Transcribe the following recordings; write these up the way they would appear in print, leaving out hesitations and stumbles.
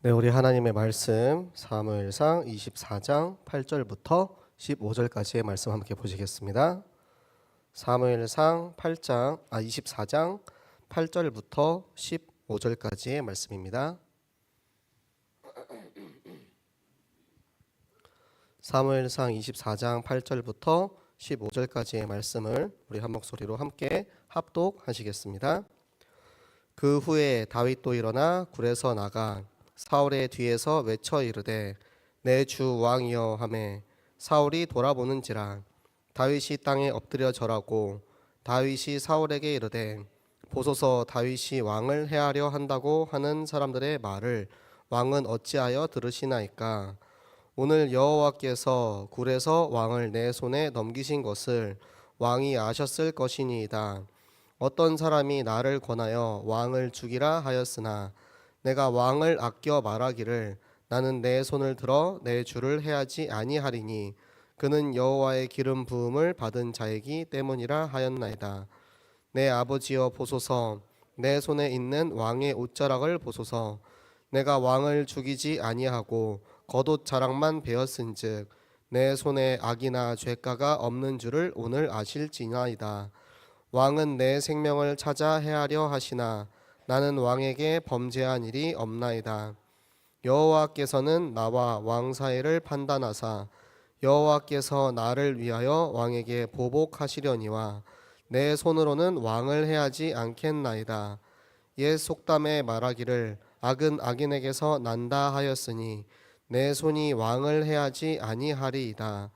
네, 우리 하나님의 말씀 사무엘상 24장 8절부터 15절까지의 말씀 함께 보시겠습니다. 사무엘상 24장 8절부터 15절까지의 말씀입니다. 사무엘상 24장 8절부터 15절까지의 말씀을 우리 한 목소리로 함께 합독하시겠습니다. 그 후에 다윗도 일어나 굴에서 나가 사울의 뒤에서 외쳐 이르되 내 주 왕이여 하매 사울이 돌아보는지라 다윗이 땅에 엎드려 절하고 다윗이 사울에게 이르되 보소서 다윗이 왕을 해하려 한다고 하는 사람들의 말을 왕은 어찌하여 들으시나이까. 오늘 여호와께서 굴에서 왕을 내 손에 넘기신 것을 왕이 아셨을 것이니이다. 어떤 사람이 나를 권하여 왕을 죽이라 하였으나 내가 왕을 아껴 말하기를 나는 내 손을 들어 내 주를 해하지 아니하리니 그는 여호와의 기름 부음을 받은 자이기 때문이라 하였나이다. 내 아버지여 보소서 내 손에 있는 왕의 옷자락을 보소서. 내가 왕을 죽이지 아니하고 겉옷 자락만 베었은즉 내 손에 악이나 죄가가 없는 줄을 오늘 아실지나이다. 왕은 내 생명을 찾아 해하려 하시나 나는 왕에게 범죄한 일이 없나이다. 여호와께서는 나와 왕 사이를 판단하사 여호와께서 나를 위하여 왕에게 보복하시려니와 내 손으로는 왕을 해하지 않겠나이다. 옛 속담에 말하기를 악은 악인에게서 난다 하였으니 내 손이 왕을 해하지 아니하리이다.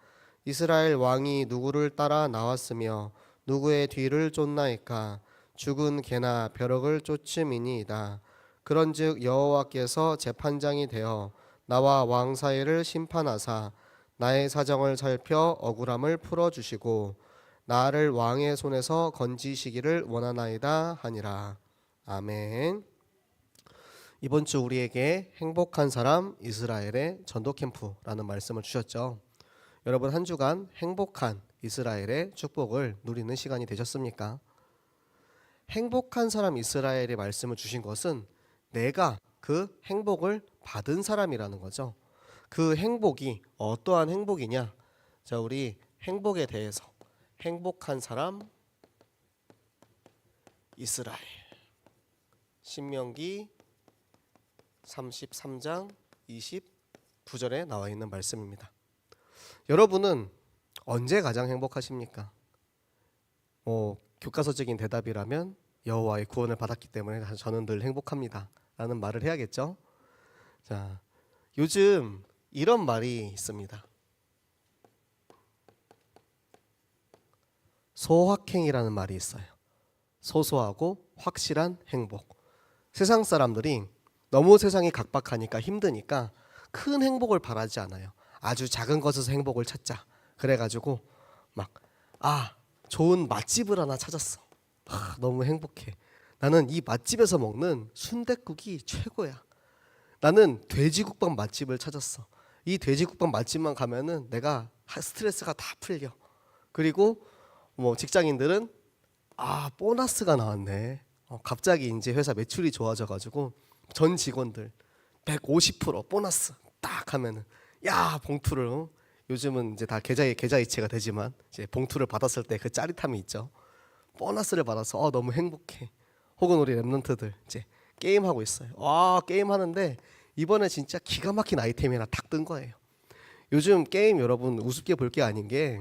이스라엘 왕이 누구를 따라 나왔으며 누구의 뒤를 쫓나이까. 죽은 개나 벼룩을 쫓음이니이다. 그런즉 여호와께서 재판장이 되어 나와 왕 사이를 심판하사 나의 사정을 살펴 억울함을 풀어주시고 나를 왕의 손에서 건지시기를 원하나이다 하니라. 아멘. 이번 주 우리에게 행복한 사람 이스라엘의 전도 캠프라는 말씀을 주셨죠. 여러분 한 주간 행복한 이스라엘의 축복을 누리는 시간이 되셨습니까? 행복한 사람 이스라엘의 말씀을 주신 것은 내가 그 행복을 받은 사람이라는 거죠. 그 행복이 어떠한 행복이냐? 자, 우리 행복에 대해서 행복한 사람 이스라엘 신명기 33장 29절에 나와 있는 말씀입니다. 여러분은 언제 가장 행복하십니까? 교과서적인 대답이라면 여호와의 구원을 받았기 때문에 저는 늘 행복합니다 라는 말을 해야겠죠. 자, 요즘 이런 말이 있습니다. 소확행이라는 말이 있어요. 소소하고 확실한 행복. 세상 사람들이 너무 세상이 각박하니까 힘드니까 큰 행복을 바라지 않아요. 아주 작은 것에서 행복을 찾자. 그래가지고 막 좋은 맛집을 하나 찾았어. 너무 행복해. 나는 이 맛집에서 먹는 순댓국이 최고야. 나는 돼지국밥 맛집을 찾았어. 이 돼지국밥 맛집만 가면은 내가 스트레스가 다 풀려. 그리고 직장인들은 보너스가 나왔네. 갑자기 이제 회사 매출이 좋아져가지고 전 직원들 150% 보너스 딱 하면은 봉투를 요즘은 이제 다 계좌이체가 되지만 이제 봉투를 받았을 때 그 짜릿함이 있죠. 보너스를 받아서 너무 행복해. 혹은 우리 랩런트들 이제 게임 하고 있어요. 게임 하는데 이번에 진짜 기가 막힌 아이템이 하나 탁 뜬 거예요. 요즘 게임 여러분 우습게 볼 게 아닌 게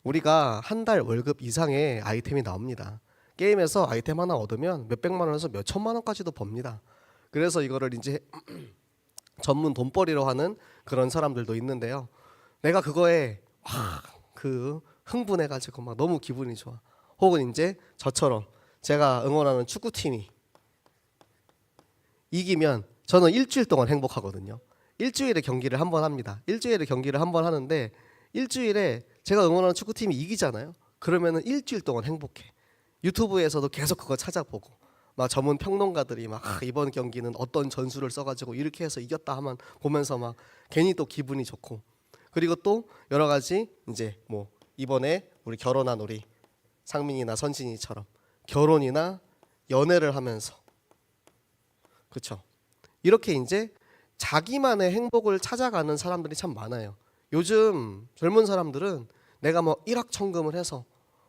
우리가 한 달 월급 이상의 아이템이 나옵니다. 게임에서 아이템 하나 얻으면 몇백만 원에서 몇천만 원까지도 법니다. 그래서 이거를 이제 전문 돈벌이로 하는 그런 사람들도 있는데요. 내가 그거에 흥분해가지고 막 너무 기분이 좋아. 혹은 이제 저처럼 제가 응원하는 축구팀이 이기면 저는 일주일 동안 행복하거든요. 일주일에 경기를 한 번 합니다. 일주일에 경기를 한 번 하는데 일주일에 제가 응원하는 축구팀이 이기잖아요. 그러면은 일주일 동안 행복해. 유튜브에서도 계속 그거 찾아보고 막 전문 평론가들이 막 이번 경기는 어떤 전술을 써가지고 이렇게 해서 이겼다 하면 보면서 막 괜히 또 기분이 좋고. 그리고 또 여러 가지 이제 이번에 우리 결혼한 우리 상민이나 선진이처럼 결혼이나 연애를 하면서 그렇죠. 이렇게 이제 자기만의 행복을 찾아가는 사람들이 참 많아요. 요즘 젊은 사람들은 내가 뭐 1억 천금을 해서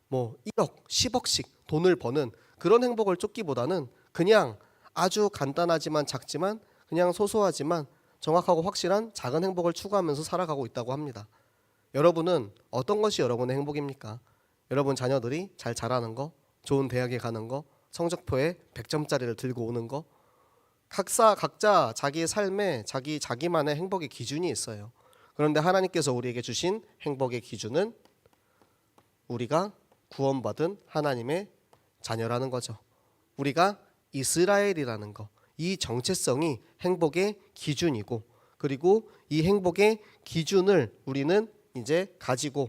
뭐 1억, 10억씩 돈을 버는 그런 행복을 쫓기보다는 그냥 아주 간단하지만 작지만 그냥 소소하지만 정확하고 확실한 작은 행복을 추구하면서 살아가고 있다고 합니다. 여러분은 어떤 것이 여러분의 행복입니까? 여러분 자녀들이 잘 자라는 거, 좋은 대학에 가는 거, 성적표에 100점짜리를 들고 오는 거, 각자 자기의 삶에 자기만의 행복의 기준이 있어요. 그런데 하나님께서 우리에게 주신 행복의 기준은 우리가 구원받은 하나님의 자녀라는 거죠. 우리가 이스라엘이라는 거, 이 정체성이 행복의 기준이고, 그리고 이 행복의 기준을 우리는 이제 가지고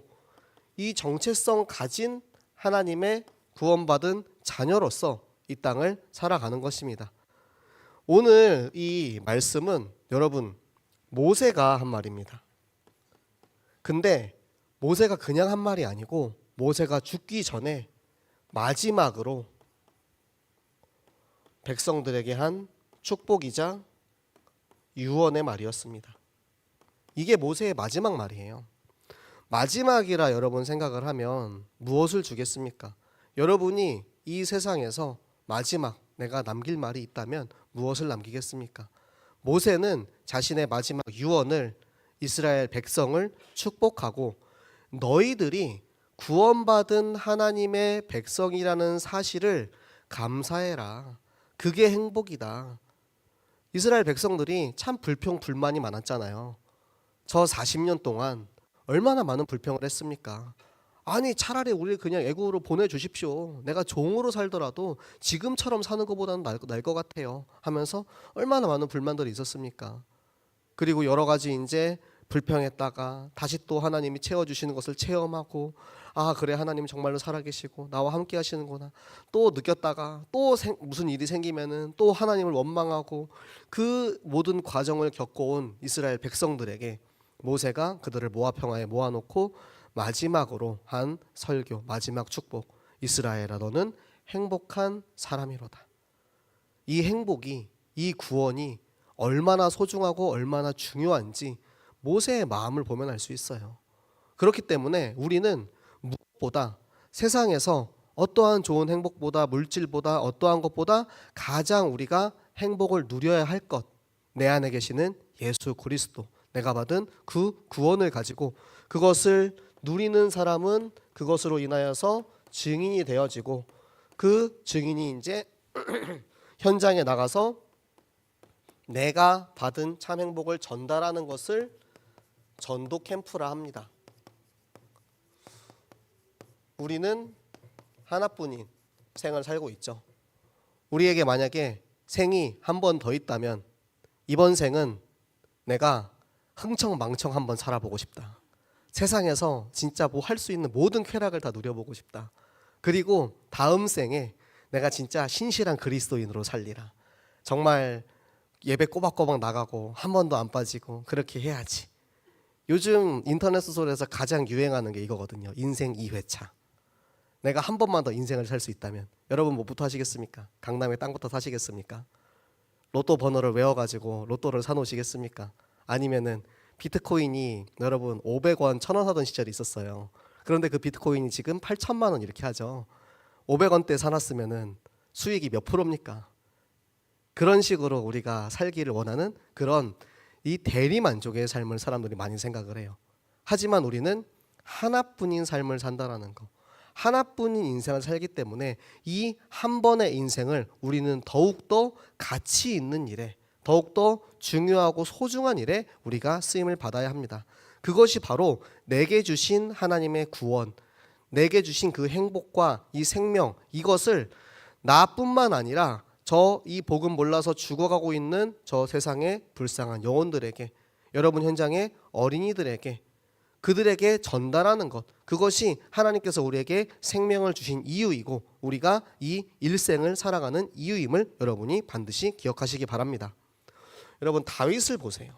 이 정체성 가진 하나님의 구원받은 자녀로서 이 땅을 살아가는 것입니다. 오늘 이 말씀은 여러분 모세가 한 말입니다. 근데 모세가 그냥 한 말이 아니고 모세가 죽기 전에 마지막으로 백성들에게 한 축복이자 유언의 말이었습니다. 이게 모세의 마지막 말이에요. 마지막이라 여러분 생각을 하면 무엇을 주겠습니까? 여러분이 이 세상에서 마지막 내가 남길 말이 있다면 무엇을 남기겠습니까? 모세는 자신의 마지막 유언을 이스라엘 백성을 축복하고 너희들이 구원받은 하나님의 백성이라는 사실을 감사해라. 그게 행복이다. 이스라엘 백성들이 참 불평불만이 많았잖아요. 저 40년 동안 얼마나 많은 불평을 했습니까? 아니 차라리 우리를 그냥 애국으로 보내주십시오. 내가 종으로 살더라도 지금처럼 사는 것보다는 날 것 같아요 하면서 얼마나 많은 불만들이 있었습니까? 그리고 여러 가지 이제 불평했다가 다시 또 하나님이 채워주시는 것을 체험하고 아 그래 하나님 정말로 살아계시고 나와 함께 하시는구나 또 느꼈다가 또 무슨 일이 생기면은 또 하나님을 원망하고 그 모든 과정을 겪어온 이스라엘 백성들에게 모세가 그들을 모압 평화에 모아놓고 마지막으로 한 설교, 마지막 축복. 이스라엘아 너는 행복한 사람이로다. 이 행복이, 이 구원이 얼마나 소중하고 얼마나 중요한지 모세의 마음을 보면 알 수 있어요. 그렇기 때문에 우리는 무엇보다 세상에서 어떠한 좋은 행복보다 물질보다 어떠한 것보다 가장 우리가 행복을 누려야 할 것, 내 안에 계시는 예수 그리스도, 내가 받은 그 구원을 가지고 그것을 누리는 사람은 그것으로 인하여서 증인이 되어지고 그 증인이 이제 현장에 나가서 내가 받은 참 행복을 전달하는 것을 전도 캠프라 합니다. 우리는 하나뿐인 생을 살고 있죠. 우리에게 만약에 생이 한 번 더 있다면 이번 생은 내가 흥청망청 한번 살아보고 싶다. 세상에서 진짜 뭐 할 수 있는 모든 쾌락을 다 누려보고 싶다. 그리고 다음 생에 내가 진짜 신실한 그리스도인으로 살리라. 정말 예배 꼬박꼬박 나가고 한 번도 안 빠지고 그렇게 해야지. 요즘 인터넷 소설에서 가장 유행하는 게 이거거든요. 인생 2회차. 내가 한 번만 더 인생을 살 수 있다면 여러분 뭐부터 하시겠습니까? 강남에 땅부터 사시겠습니까? 로또 번호를 외워가지고 로또를 사놓으시겠습니까? 아니면은 비트코인이 여러분 500원, 1000원 하던 시절이 있었어요. 그런데 그 비트코인이 지금 8천만 원 이렇게 하죠. 500원대 사놨으면은 수익이 몇 프로입니까? 그런 식으로 우리가 살기를 원하는 그런 이 대리만족의 삶을 사람들이 많이 생각을 해요. 하지만 우리는 하나뿐인 삶을 산다라는 거, 하나뿐인 인생을 살기 때문에 이 한 번의 인생을 우리는 더욱더 가치 있는 일에, 더욱더 중요하고 소중한 일에 우리가 쓰임을 받아야 합니다. 그것이 바로 내게 주신 하나님의 구원, 내게 주신 그 행복과 이 생명, 이것을 나뿐만 아니라 저 이 복음 몰라서 죽어가고 있는 저 세상의 불쌍한 영혼들에게, 여러분 현장의 어린이들에게, 그들에게 전달하는 것, 그것이 하나님께서 우리에게 생명을 주신 이유이고 우리가 이 일생을 살아가는 이유임을 여러분이 반드시 기억하시기 바랍니다. 여러분 다윗을 보세요.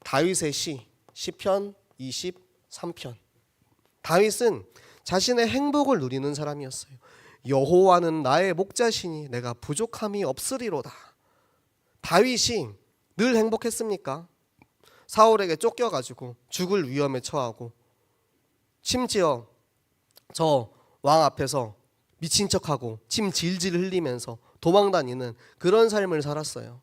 다윗의 시편 23편. 다윗은 자신의 행복을 누리는 사람이었어요. 여호와는 나의 목자시니 내가 부족함이 없으리로다. 다윗이 늘 행복했습니까? 사울에게 쫓겨가지고 죽을 위험에 처하고 심지어 저 왕 앞에서 미친 척하고 침 질질 흘리면서 도망다니는 그런 삶을 살았어요.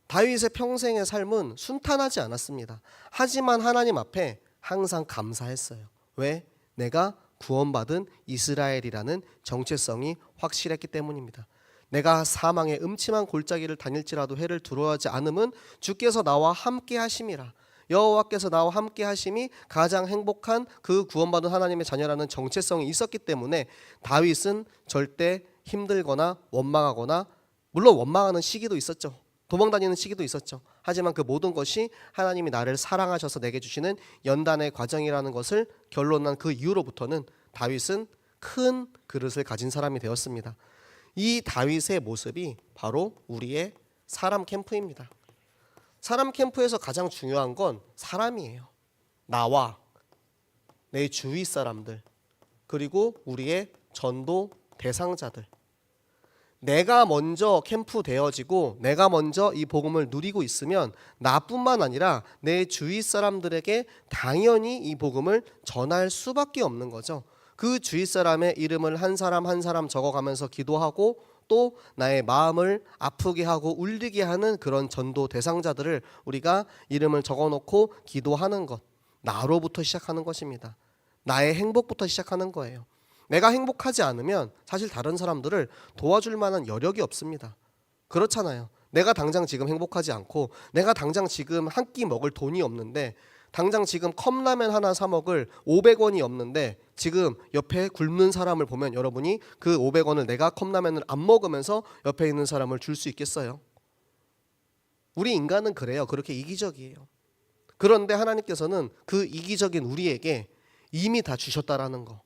다윗의 평생의 삶은 순탄하지 않았습니다. 하지만 하나님 앞에 항상 감사했어요. 왜? 내가 구원받은 이스라엘이라는 정체성이 확실했기 때문입니다. 내가 사망의 음침한 골짜기를 다닐지라도 해를 두려워하지 않음은 주께서 나와 함께 하심이라. 여호와께서 나와 함께 하심이 가장 행복한 그 구원받은 하나님의 자녀라는 정체성이 있었기 때문에 다윗은 절대 힘들거나 원망하거나, 물론 원망하는 시기도 있었죠. 도망다니는 시기도 있었죠. 하지만 그 모든 것이 하나님이 나를 사랑하셔서 내게 주시는 연단의 과정이라는 것을 결론난 그 이후로부터는 다윗은 큰 그릇을 가진 사람이 되었습니다. 이 다윗의 모습이 바로 우리의 사람 캠프입니다. 사람 캠프에서 가장 중요한 건 사람이에요. 나와 내 주위 사람들, 그리고 우리의 전도 대상자들. 내가 먼저 캠프 되어지고 내가 먼저 이 복음을 누리고 있으면 나뿐만 아니라 내 주위 사람들에게 당연히 이 복음을 전할 수밖에 없는 거죠. 그 주위 사람의 이름을 한 사람 한 사람 적어가면서 기도하고 또 나의 마음을 아프게 하고 울리게 하는 그런 전도 대상자들을 우리가 이름을 적어놓고 기도하는 것, 나로부터 시작하는 것입니다. 나의 행복부터 시작하는 거예요. 내가 행복하지 않으면 사실 다른 사람들을 도와줄 만한 여력이 없습니다. 그렇잖아요. 내가 당장 지금 행복하지 않고 내가 당장 지금 한 끼 먹을 돈이 없는데, 당장 지금 컵라면 하나 사 먹을 500원이 없는데 지금 옆에 굶는 사람을 보면 여러분이 그 500원을 내가 컵라면을 안 먹으면서 옆에 있는 사람을 줄 수 있겠어요? 우리 인간은 그래요. 그렇게 이기적이에요. 그런데 하나님께서는 그 이기적인 우리에게 이미 다 주셨다라는 거,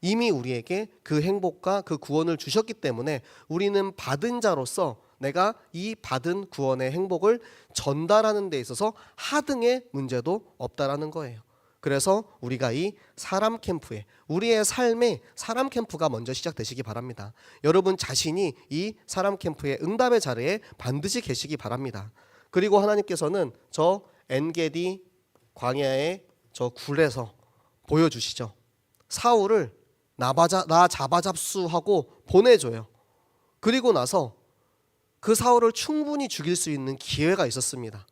이미 우리에게 그 행복과 그 구원을 주셨기 때문에 우리는 받은 자로서 내가 이 받은 구원의 행복을 전달하는 데 있어서 하등의 문제도 없다라는 거예요. 그래서 우리가 이 사람 캠프에, 우리의 삶에 사람 캠프가 먼저 시작되시기 바랍니다. 여러분 자신이 이 사람 캠프의 응답의 자리에 반드시 계시기 바랍니다. 그리고 하나님께서는 저 엔게디 광야의 저 굴에서 보여주시죠. 사울을 나 잡아잡수하고 보내줘요. 그리고 나서 그 사울을 충분히 죽일 수 있는 기회가 있었습니다.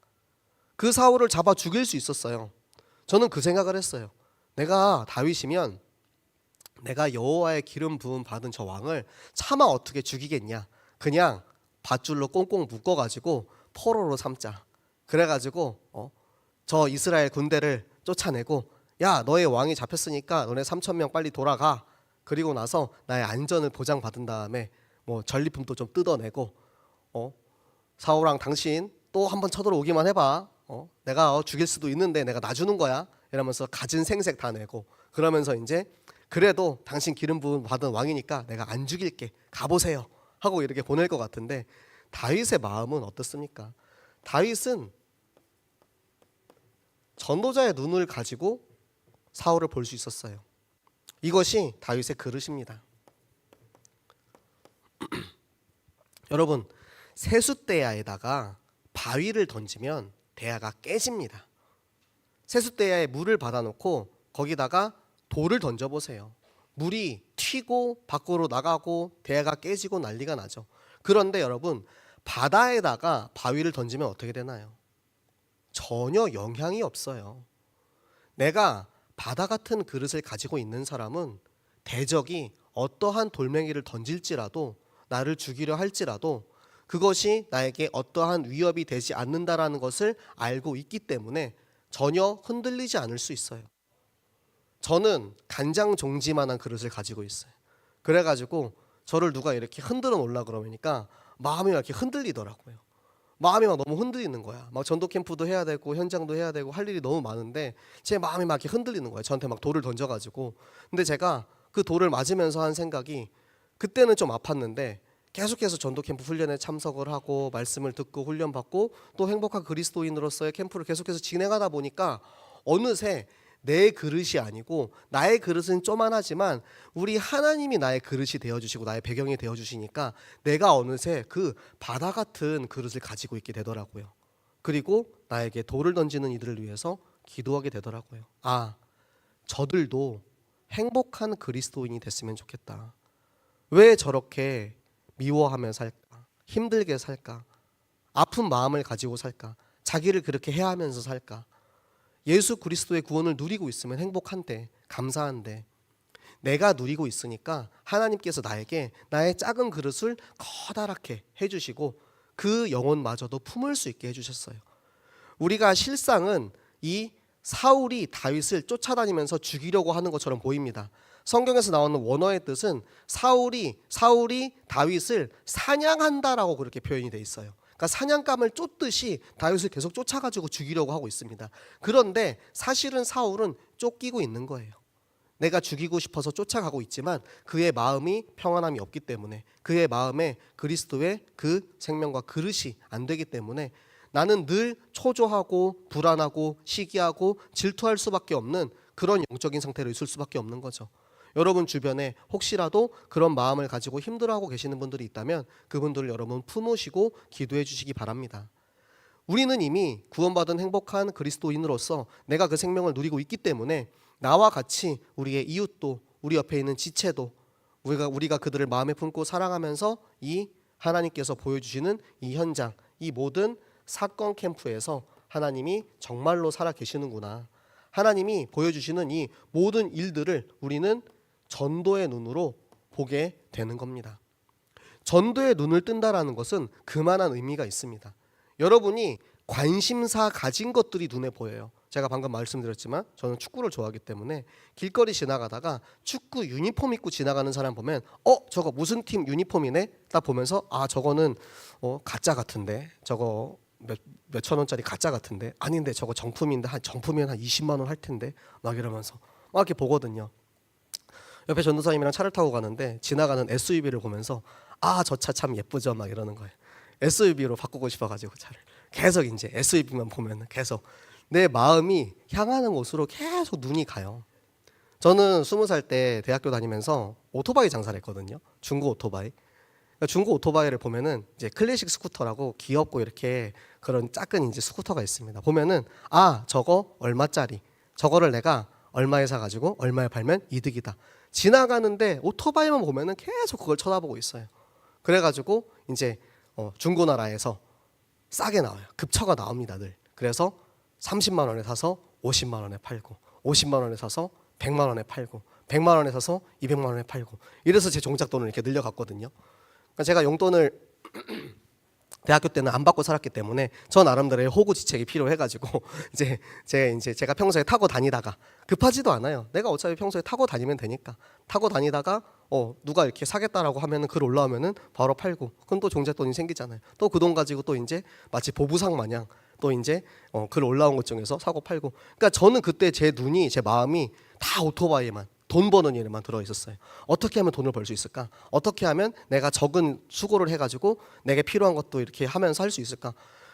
그 사울을 잡아 죽일 수 있었어요. 저는 그 생각을 했어요. 내가 다윗이면 내가 여호와의 기름 부음 받은 저 왕을 차마 어떻게 죽이겠냐. 그냥 밧줄로 꽁꽁 묶어가지고 포로로 삼자. 그래가지고 저 이스라엘 군대를 쫓아내고, 야 너의 왕이 잡혔으니까 너네 3,000명 빨리 돌아가. 그리고 나서 나의 안전을 보장받은 다음에 뭐 전리품도 좀 뜯어내고, 사울왕 당신 또 한번 쳐들어오기만 해봐. 내가 죽일 수도 있는데 내가 놔주는 거야. 이러면서 갖은 생색 다 내고, 그러면서 이제 그래도 당신 기름 부음 받은 왕이니까 내가 안 죽일게. 가보세요. 하고 이렇게 보낼 것 같은데, 다윗의 마음은 어떻습니까? 다윗은 전도자의 눈을 가지고 사울을 볼 수 있었어요. 이것이 다윗의 그릇입니다. 여러분, 세숫대야에다가 바위를 던지면 대야가 깨집니다. 세숫대야에 물을 받아놓고 거기다가 돌을 던져보세요. 물이 튀고 밖으로 나가고 대야가 깨지고 난리가 나죠. 그런데 여러분, 바다에다가 바위를 던지면 어떻게 되나요? 전혀 영향이 없어요. 내가 바다 같은 그릇을 가지고 있는 사람은 대적이 어떠한 돌멩이를 던질지라도, 나를 죽이려 할지라도 그것이 나에게 어떠한 위협이 되지 않는다라는 것을 알고 있기 때문에 전혀 흔들리지 않을 수 있어요. 저는 간장 종지만한 그릇을 가지고 있어요. 그래가지고 저를 누가 이렇게 흔들어 놓으려 그러니까 마음이 막 이렇게 흔들리더라고요. 마음이 막 너무 흔들리는 거야. 막 전도 캠프도 해야 되고 현장도 해야 되고 할 일이 너무 많은데 제 마음이 막 이렇게 흔들리는 거예요. 저한테 막 돌을 던져가지고. 근데 제가 그 돌을 맞으면서 한 생각이, 그때는 좀 아팠는데 계속해서 전도 캠프 훈련에 참석을 하고 말씀을 듣고 훈련받고 또 행복한 그리스도인으로서의 캠프를 계속해서 진행하다 보니까 어느새 내 그릇이 아니고, 나의 그릇은 쪼만하지만 우리 하나님이 나의 그릇이 되어주시고 나의 배경이 되어주시니까 내가 어느새 그 바다 같은 그릇을 가지고 있게 되더라고요. 그리고 나에게 돌을 던지는 이들을 위해서 기도하게 되더라고요. 아, 저들도 행복한 그리스도인이 됐으면 좋겠다. 왜 저렇게 미워하며 살까? 힘들게 살까? 아픈 마음을 가지고 살까? 자기를 그렇게 해하면서 살까? 예수 그리스도의 구원을 누리고 있으면 행복한데, 감사한데, 내가 누리고 있으니까 하나님께서 나에게 나의 작은 그릇을 커다랗게 해주시고 그 영혼마저도 품을 수 있게 해주셨어요. 우리가 실상은 이 사울이 다윗을 쫓아다니면서 죽이려고 하는 것처럼 보입니다. 성경에서 나오는 원어의 뜻은 사울이 다윗을 사냥한다라고 그렇게 표현이 돼 있어요. 그러니까 사냥감을 쫓듯이 다윗을 계속 쫓아가지고 죽이려고 하고 있습니다. 그런데 사실은 사울은 쫓기고 있는 거예요. 내가 죽이고 싶어서 쫓아가고 있지만 그의 마음이 평안함이 없기 때문에, 그의 마음에 그리스도의 그 생명과 그릇이 안 되기 때문에 나는 늘 초조하고 불안하고 시기하고 질투할 수밖에 없는 그런 영적인 상태로 있을 수밖에 없는 거죠. 여러분 주변에 혹시라도 그런 마음을 가지고 힘들어하고 계시는 분들이 있다면 그분들을 여러분 품으시고 기도해 주시기 바랍니다. 우리는 이미 구원받은 행복한 그리스도인으로서 내가 그 생명을 누리고 있기 때문에 나와 같이 우리의 이웃도, 우리 옆에 있는 지체도 우리가 그들을 마음에 품고 사랑하면서 이 하나님께서 보여주시는 이 현장, 이 모든 사건 캠프에서 하나님이 정말로 살아 계시는구나, 하나님이 보여주시는 이 모든 일들을 우리는 전도의 눈으로 보게 되는 겁니다. 전도의 눈을 뜬다라는 것은 그만한 의미가 있습니다. 여러분이 관심사 가진 것들이 눈에 보여요. 제가 방금 말씀드렸지만 저는 축구를 좋아하기 때문에 길거리 지나가다가 축구 유니폼 입고 지나가는 사람 보면 저거 무슨 팀 유니폼이네? 딱 보면서 저거는 가짜 같은데, 저거 몇천 원짜리 가짜 같은데, 아닌데 저거 정품인데 정품이면 한 20만 원 할 텐데, 막 이러면서 막 이렇게 보거든요. 옆에 전도사님이랑 차를 타고 가는데 지나가는 SUV를 보면서 저 차 참 예쁘죠 막 이러는 거예요. SUV로 바꾸고 싶어가지고 차를 계속 이제 SUV만 보면 계속 내 마음이 향하는 곳으로 계속 눈이 가요. 저는 20살 때 대학교 다니면서 오토바이 장사를 했거든요. 중고 오토바이. 그러니까 중고 오토바이를 보면은 이제 클래식 스쿠터라고 귀엽고 이렇게 그런 작은 이제 스쿠터가 있습니다. 보면은 저거 얼마짜리, 저거를 내가 얼마에 사가지고 얼마에 팔면 이득이다. 지나가는데 오토바이만 보면은 계속 그걸 쳐다보고 있어요. 그래가지고 이제 중고나라에서 싸게 나와요. 급처가 나옵니다 늘. 그래서 30만 원에 사서 50만 원에 팔고, 50만 원에 사서 100만 원에 팔고, 100만 원에 사서 200만 원에 팔고, 이래서 제 종잣돈을 이렇게 늘려갔거든요. 그러니까 제가 용돈을 대학교 때는 안 받고 살았기 때문에 저 나름대로의 호구지책이 필요해가지고 제가 평소에 타고 다니다가, 급하지도 않아요. 내가 어차피 평소에 타고 다니면 되니까 타고 다니다가 누가 이렇게 사겠다라고 하면은 글 올라오면은 바로 팔고, 그럼 또 종잣돈이 생기잖아요. 또 그 돈 가지고 또 이제 마치 보부상 마냥 또 이제 글 올라온 것 중에서 사고 팔고. 그러니까 저는 그때 제 눈이, 제 마음이 다 오토바이에만, 돈 버는 일에만 들어 있었어요. 어떻게 하면 돈을 벌 수 있을까? 어떻게 하면 내가 적은 수고를 해가지고 내게 필요한 것도 이렇게 하면서 할 수 있을까?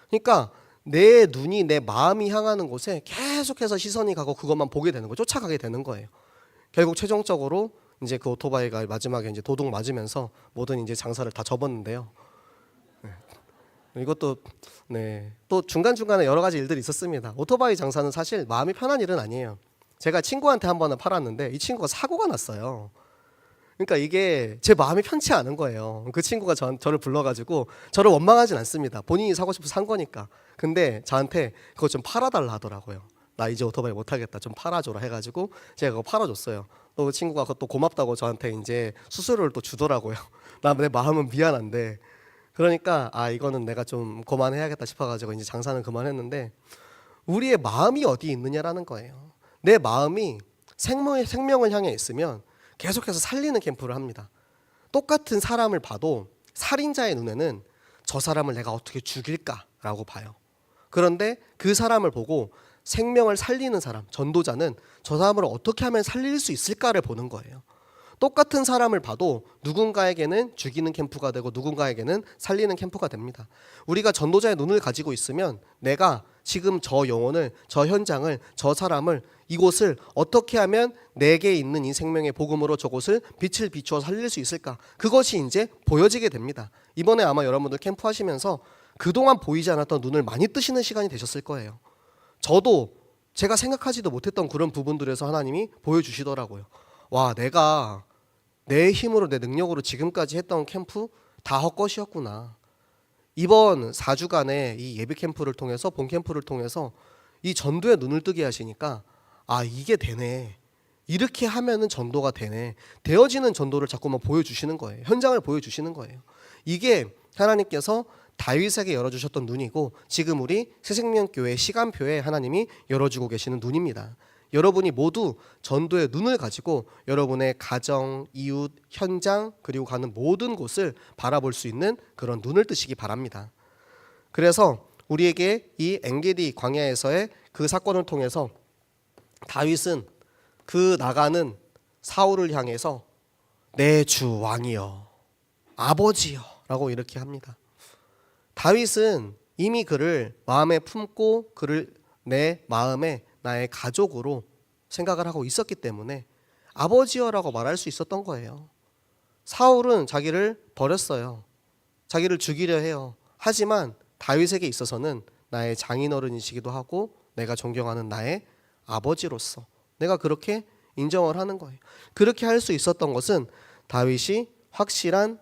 그러니까 내 눈이, 내 마음이 향하는 곳에 계속해서 시선이 가고 그것만 보게 되는 거예요. 쫓아가게 되는 거예요. 결국 최종적으로 이제 그 오토바이가 마지막에 이제 도둑 맞으면서 모든 이제 장사를 다 접었는데요. 이것도 또 중간중간에 여러 가지 일들이 있었습니다. 오토바이 장사는 사실 마음이 편한 일은 아니에요. 제가 친구한테 한 번은 팔았는데 이 친구가 사고가 났어요. 그러니까 이게 제 마음이 편치 않은 거예요. 그 친구가 저를 불러가지고, 저를 원망하진 않습니다. 본인이 사고 싶어서 산 거니까. 근데 저한테 그거 좀 팔아달라 하더라고요. 나 이제 오토바이 못 타겠다, 좀 팔아줘라 해가지고 제가 그거 팔아줬어요. 또 그 친구가 그것도 고맙다고 저한테 이제 수수료를 또 주더라고요. 내 마음은 미안한데. 그러니까 이거는 내가 좀 그만해야겠다 싶어가지고 이제 장사는 그만했는데, 우리의 마음이 어디 있느냐라는 거예요. 내 마음이 생명을 향해 있으면 계속해서 살리는 캠프를 합니다. 똑같은 사람을 봐도 살인자의 눈에는 저 사람을 내가 어떻게 죽일까라고 봐요. 그런데 그 사람을 보고 생명을 살리는 사람, 전도자는 저 사람을 어떻게 하면 살릴 수 있을까를 보는 거예요. 똑같은 사람을 봐도 누군가에게는 죽이는 캠프가 되고 누군가에게는 살리는 캠프가 됩니다. 우리가 전도자의 눈을 가지고 있으면 내가 지금 저 영혼을, 저 현장을, 저 사람을, 이곳을 어떻게 하면 내게 있는 이 생명의 복음으로 저곳을 빛을 비추어 살릴 수 있을까? 그것이 이제 보여지게 됩니다. 이번에 아마 여러분들 캠프 하시면서 그동안 보이지 않았던 눈을 많이 뜨시는 시간이 되셨을 거예요. 저도 제가 생각하지도 못했던 그런 부분들에서 하나님이 보여주시더라고요. 와, 내가 내 힘으로 내 능력으로 지금까지 했던 캠프 다 헛것이었구나. 이번 4주간의 이 예비 캠프를 통해서, 본 캠프를 통해서 이 전도에 눈을 뜨게 하시니까 아, 이게 되네. 이렇게 하면은 전도가 되네. 되어지는 전도를 자꾸만 보여주시는 거예요. 현장을 보여주시는 거예요. 이게 하나님께서 다윗에게 열어주셨던 눈이고, 지금 우리 새생명교회 시간표에 하나님이 열어주고 계시는 눈입니다. 여러분이 모두 전도의 눈을 가지고 여러분의 가정, 이웃, 현장, 그리고 가는 모든 곳을 바라볼 수 있는 그런 눈을 뜨시기 바랍니다. 그래서 우리에게 이 엔게디 광야에서의 그 사건을 통해서 다윗은 그 나가는 사울을 향해서 내 주 왕이여, 아버지여 라고 이렇게 합니다. 다윗은 이미 그를 마음에 품고 그를 내 마음에 나의 가족으로 생각을 하고 있었기 때문에 아버지여라고 말할 수 있었던 거예요. 사울은 자기를 버렸어요. 자기를 죽이려 해요. 하지만 다윗에게 있어서는 나의 장인어른이시기도 하고 내가 존경하는 나의 아버지로서 내가 그렇게 인정을 하는 거예요. 그렇게 할 수 있었던 것은 다윗이 확실한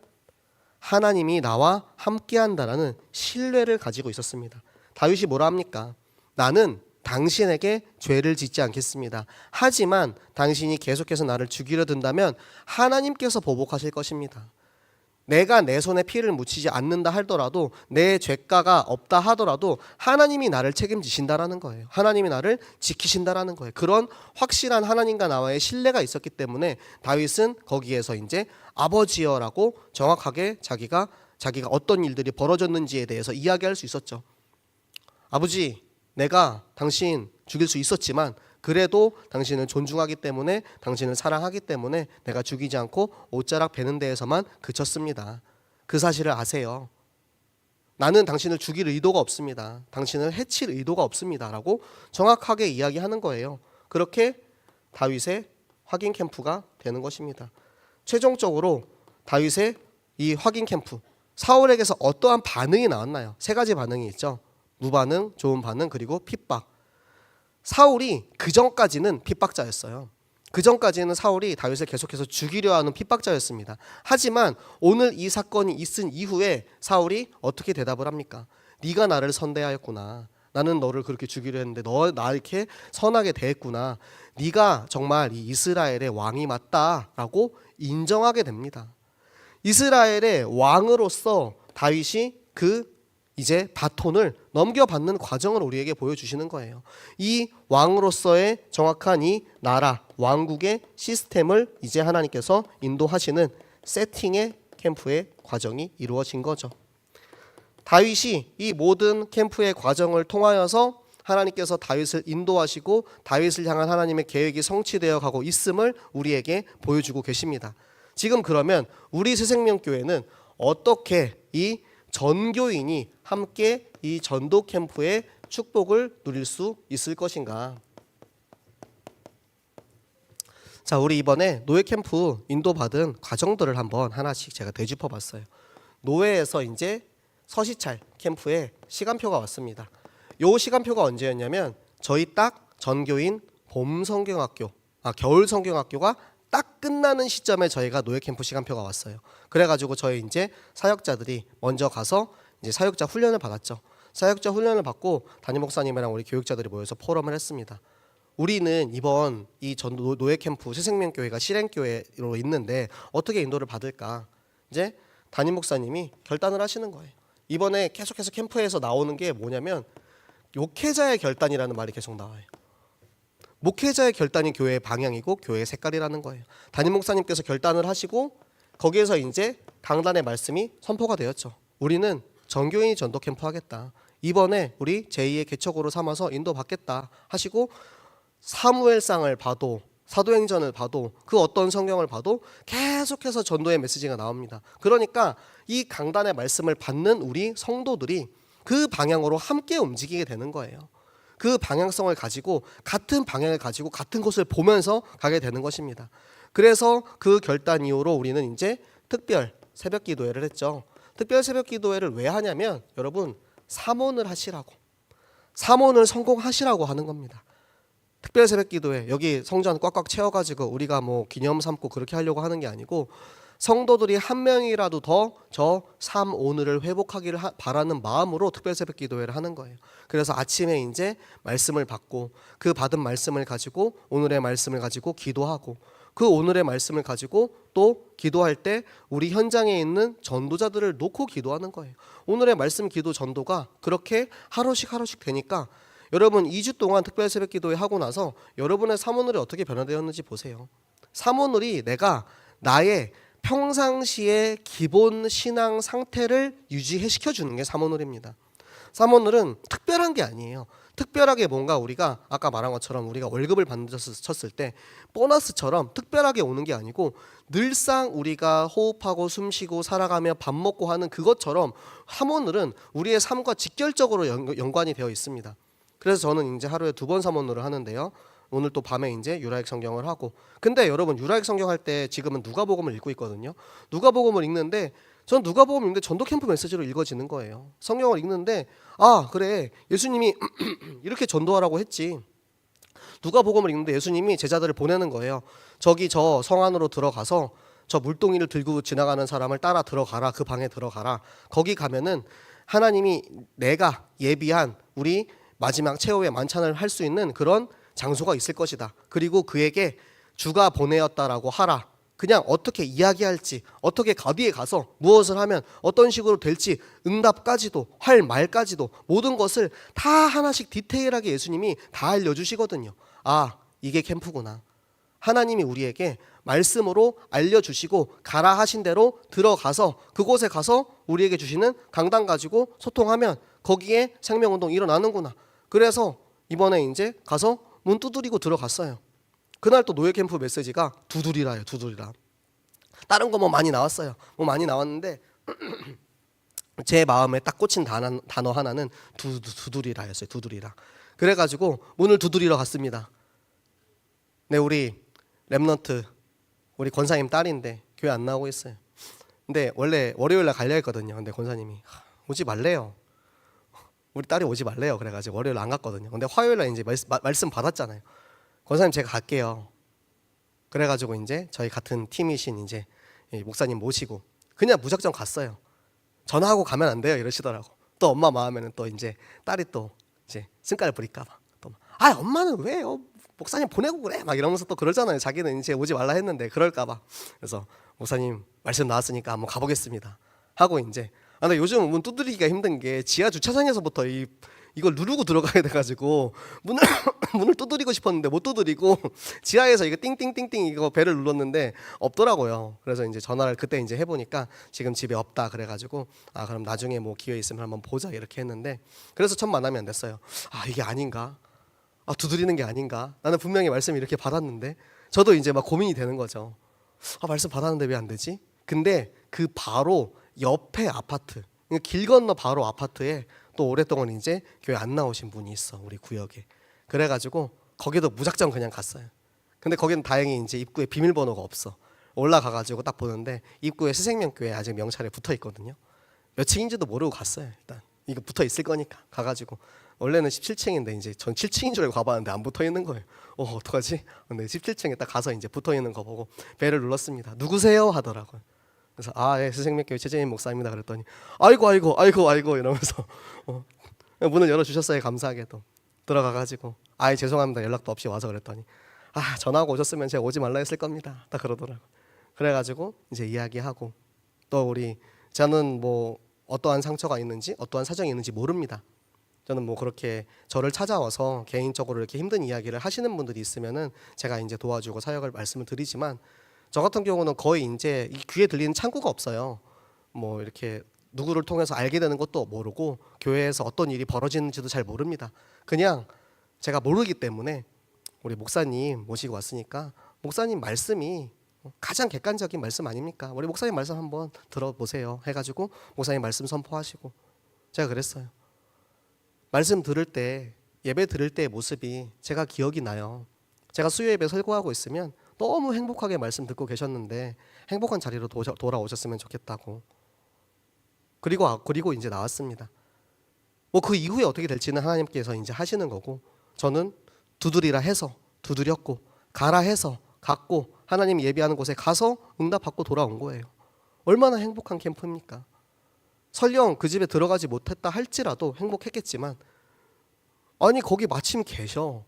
하나님이 나와 함께한다라는 신뢰를 가지고 있었습니다. 다윗이 뭐라 합니까? 나는 당신에게 죄를 짓지 않겠습니다. 하지만 당신이 계속해서 나를 죽이려 든다면 하나님께서 보복하실 것입니다. 내가 내 손에 피를 묻히지 않는다 하더라도, 내 죄가가 없다 하더라도 하나님이 나를 책임지신다라는 거예요. 하나님이 나를 지키신다라는 거예요. 그런 확실한 하나님과 나와의 신뢰가 있었기 때문에 다윗은 거기에서 이제 아버지여라고 정확하게 자기가 어떤 일들이 벌어졌는지에 대해서 이야기할 수 있었죠. 아버지, 내가 당신 죽일 수 있었지만 그래도 당신을 존중하기 때문에, 당신을 사랑하기 때문에 내가 죽이지 않고 옷자락 베는 데에서만 그쳤습니다. 그 사실을 아세요. 나는 당신을 죽일 의도가 없습니다. 당신을 해칠 의도가 없습니다 라고 정확하게 이야기하는 거예요. 그렇게 다윗의 확인 캠프가 되는 것입니다. 최종적으로 다윗의 이 확인 캠프, 사울에게서 어떠한 반응이 나왔나요? 세 가지 반응이 있죠. 무반응, 좋은 반응, 그리고 핍박. 사울이 그 전까지는 핍박자였어요. 그 전까지는 사울이 다윗을 계속해서 죽이려 하는 핍박자였습니다. 하지만 오늘 이 사건이 있은 이후에 사울이 어떻게 대답을 합니까? 네가 나를 선대하였구나. 나는 너를 그렇게 죽이려 했는데 너 나 이렇게 선하게 대했구나. 네가 정말 이 이스라엘의 왕이 맞다라고 인정하게 됩니다. 이스라엘의 왕으로서 다윗이 그 이제 바톤을 넘겨받는 과정을 우리에게 보여주시는 거예요. 이 왕으로서의 정확한 이 나라, 왕국의 시스템을 이제 하나님께서 인도하시는 세팅의 캠프의 과정이 이루어진 거죠. 다윗이 이 모든 캠프의 과정을 통하여서 하나님께서 다윗을 인도하시고 다윗을 향한 하나님의 계획이 성취되어 가고 있음을 우리에게 보여주고 계십니다. 지금 그러면 우리 새생명교회는 어떻게 이 전교인이 함께 이 전도 캠프의 축복을 누릴 수 있을 것인가? 자, 우리 이번에 노예 캠프 인도받은 과정들을 한번 하나씩 제가 되짚어 봤어요. 노예에서 이제 서시찰 캠프에 시간표가 왔습니다. 요 시간표가 언제였냐면 저희 딱 전교인 봄 성경학교, 겨울 성경학교가 딱 끝나는 시점에 저희가 노예 캠프 시간표가 왔어요. 그래가지고 저희 이제 사역자들이 먼저 가서 이제 사역자 훈련을 받았죠. 사역자 훈련을 받고 담임 목사님이랑 우리 교육자들이 모여서 포럼을 했습니다. 우리는 이번 이 전도 노예 캠프 새생명교회가 실행교회로 있는데 어떻게 인도를 받을까? 이제 담임 목사님이 결단을 하시는 거예요. 이번에 계속해서 캠프에서 나오는 게 뭐냐면 목회자의 결단이라는 말이 계속 나와요. 목회자의 결단이 교회의 방향이고 교회의 색깔이라는 거예요. 담임 목사님께서 결단을 하시고 거기에서 이제 강단의 말씀이 선포가 되었죠. 우리는 전교인이 전도 캠프 하겠다. 이번에 우리 제2의 개척으로 삼아서 인도받겠다 하시고 사무엘상을 봐도 사도행전을 봐도 그 어떤 성경을 봐도 계속해서 전도의 메시지가 나옵니다. 그러니까 이 강단의 말씀을 받는 우리 성도들이 그 방향으로 함께 움직이게 되는 거예요. 그 방향성을 가지고 같은 방향을 가지고 같은 곳을 보면서 가게 되는 것입니다. 그래서 그 결단 이후로 우리는 이제 특별 새벽 기도회를 했죠. 특별 새벽 기도회를 왜 하냐면 여러분 삼원을 하시라고, 삼원을 성공하시라고 하는 겁니다. 특별 새벽 기도회 여기 성전 꽉꽉 채워가지고 우리가 뭐 기념 삼고 그렇게 하려고 하는 게 아니고 성도들이 한 명이라도 더 저 삶 오늘을 회복하기를 바라는 마음으로 특별 새벽 기도회를 하는 거예요. 그래서 아침에 이제 말씀을 받고 그 받은 말씀을 가지고 오늘의 말씀을 가지고 기도하고 그 오늘의 말씀을 가지고 또 기도할 때 우리 현장에 있는 전도자들을 놓고 기도하는 거예요. 오늘의 말씀 기도 전도가 그렇게 하루씩 되니까 여러분 2주 동안 특별 새벽 기도회 하고 나서 여러분의 삼오늘이 어떻게 변화되었는지 보세요. 삼오늘이 내가 나의 평상시의 기본 신앙 상태를 유지시켜 주는 게 삼오늘입니다. 삼오늘은 특별한 게 아니에요. 특별하게 뭔가 우리가 아까 말한 것처럼 우리가 월급을 받쳤을 때 보너스처럼 특별하게 오는 게 아니고 늘상 우리가 호흡하고 숨쉬고 살아가며 밥 먹고 하는 그것처럼 삼오늘은 우리의 삶과 직결적으로 연관이 되어 있습니다. 그래서 저는 이제 하루에 2번 삼오늘을 하는데요. 오늘 또 밤에 이제 유라익 성경을 하고, 근데 여러분 유라익 성경 할 때 지금은 누가복음을 읽고 있거든요. 누가복음을 읽는데 전 누가복음 읽는데 전도 캠프 메시지로 읽어지는 거예요. 성경을 읽는데 아 그래 예수님이 이렇게 전도하라고 했지. 누가복음을 읽는데 예수님이 제자들을 보내는 거예요. 저기 저 성 안으로 들어가서 저 물동이를 들고 지나가는 사람을 따라 들어가라. 그 방에 들어가라. 거기 가면은 하나님이 내가 예비한 우리 마지막 최후의 만찬을 할 수 있는 그런 장소가 있을 것이다. 그리고 그에게 주가 보내었다라고 하라. 그냥 어떻게 이야기할지, 어떻게 어디에 가서 무엇을 하면 어떤 식으로 될지 응답까지도 할 말까지도 모든 것을 다 하나씩 디테일하게 예수님이 다 알려주시거든요. 아 이게 캠프구나. 하나님이 우리에게 말씀으로 알려주시고 가라 하신 대로 들어가서 그곳에 가서 우리에게 주시는 강단 가지고 소통하면 거기에 생명운동 일어나는구나. 그래서 이번에 이제 가서 문 두드리고 들어갔어요. 그날 또 노예 캠프 메시지가 두드리라예요. 두드리라. 다른 거 뭐 많이 나왔어요. 뭐 많이 나왔는데 제 마음에 딱 꽂힌 단어 하나는 두드리라였어요. 두드리라. 그래가지고 문을 두드리러 갔습니다. 네, 우리 렘넌트 우리 권사님 딸인데 교회 안 나오고 있어요. 근데 원래 월요일날 가려 했거든요. 근데 권사님이 오지 말래요. 우리 딸이 오지 말래요. 그래가지고 월요일 안 갔거든요. 근데 화요일날 이제 말씀 받았잖아요. 권사님 제가 갈게요. 그래가지고 이제 저희 같은 팀이신 이제 목사님 모시고 그냥 무작정 갔어요. 전화하고 가면 안 돼요 이러시더라고. 또 엄마 마음에는 또 이제 딸이 또 이제 승깔 부릴까봐 또 아 엄마는 왜요? 목사님 보내고 그래 막 이러면서 또 그러잖아요. 자기는 이제 오지 말라 했는데 그럴까봐. 그래서 목사님 말씀 나왔으니까 한번 가보겠습니다 하고 이제 근데 요즘 문 두드리기가 힘든 게 지하 주차장에서부터 이걸 누르고 들어가야 돼가지고 문을 두드리고 싶었는데 못 두드리고 지하에서 이거 띵띵띵띵 이거 벨을 눌렀는데 없더라고요. 그래서 이제 전화를 그때 이제 해보니까 지금 집에 없다 그래가지고 아 그럼 나중에 뭐 기회 있으면 한번 보자 이렇게 했는데 그래서 첫 만남이 안 됐어요. 아 이게 아닌가? 아 두드리는 게 아닌가? 나는 분명히 말씀 이렇게 받았는데 저도 이제 막 고민이 되는 거죠. 아 말씀 받았는데 왜 안 되지? 근데 그 바로 옆에 아파트, 길 건너 바로 아파트에 또 오랫동안 이제 교회 안 나오신 분이 있어 우리 구역에. 그래가지고 거기도 무작정 그냥 갔어요. 근데 거기는 다행히 이제 입구에 비밀번호가 없어. 올라가가지고 딱 보는데 입구에 새생명교회 아직 명찰에 붙어 있거든요. 몇 층인지도 모르고 갔어요. 일단 이거 붙어 있을 거니까 가가지고 원래는 17층인데 이제 전 7층인 줄 알고 가봤는데 안 붙어 있는 거예요. 어떡하지? 근데 17층에 딱 가서 이제 붙어 있는 거 보고 벨을 눌렀습니다. 누구세요? 하더라고요. 그래서 예, 새생명교회 최재인 목사입니다. 그랬더니 아이고 이러면서 문을 열어주셨어요. 감사하게도 들어가가지고 죄송합니다. 연락도 없이 와서 그랬더니 전화하고 오셨으면 제가 오지 말라 했을 겁니다. 딱 그러더라고. 그래가지고 이제 이야기하고 또 저는 뭐 어떠한 상처가 있는지 어떠한 사정이 있는지 모릅니다. 저는 뭐 그렇게 저를 찾아와서 개인적으로 이렇게 힘든 이야기를 하시는 분들이 있으면은 제가 이제 도와주고 사역을 말씀을 드리지만 저 같은 경우는 거의 이제 이 귀에 들리는 창구가 없어요. 뭐 이렇게 누구를 통해서 알게 되는 것도 모르고 교회에서 어떤 일이 벌어지는지도 잘 모릅니다. 그냥 제가 모르기 때문에 우리 목사님 모시고 왔으니까 목사님 말씀이 가장 객관적인 말씀 아닙니까? 우리 목사님 말씀 한번 들어보세요 해가지고 목사님 말씀 선포하시고, 제가 그랬어요. 말씀 들을 때, 예배 들을 때의 모습이 제가 기억이 나요. 제가 수요 예배 설교하고 있으면 너무 행복하게 말씀 듣고 계셨는데 행복한 자리로 돌아오셨으면 좋겠다고. 그리고 이제 나왔습니다. 뭐 그 이후에 어떻게 될지는 하나님께서 이제 하시는 거고, 저는 두드리라 해서 두드렸고, 가라 해서 갔고, 하나님 예비하는 곳에 가서 응답받고 돌아온 거예요. 얼마나 행복한 캠프입니까? 설령 그 집에 들어가지 못했다 할지라도 행복했겠지만, 아니 거기 마침 계셔.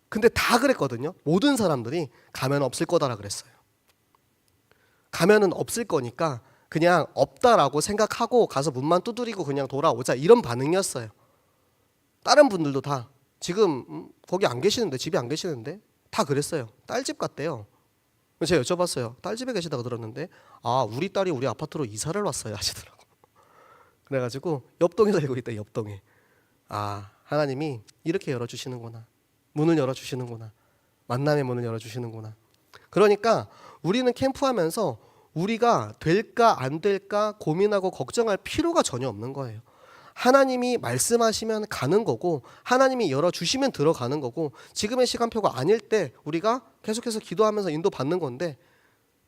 근데 다 그랬거든요. 모든 사람들이 가면 없을 거다라 그랬어요. 가면은 없을 거니까 그냥 없다라고 생각하고 가서 문만 두드리고 그냥 돌아오자, 이런 반응이었어요. 다른 분들도 다 지금 거기 안 계시는데, 집에 안 계시는데 다 그랬어요. 딸집 갔대요. 제가 여쭤봤어요. 딸집에 계시다고 들었는데, 아 우리 딸이 우리 아파트로 이사를 왔어요 하시더라고. 그래가지고 옆동에 살고 있다, 옆동에. 아 하나님이 이렇게 열어주시는구나, 문을 열어주시는구나, 만남의 문을 열어주시는구나. 그러니까 우리는 캠프하면서 우리가 될까 안 될까 고민하고 걱정할 필요가 전혀 없는 거예요. 하나님이 말씀하시면 가는 거고, 하나님이 열어주시면 들어가는 거고, 지금의 시간표가 아닐 때 우리가 계속해서 기도하면서 인도받는 건데,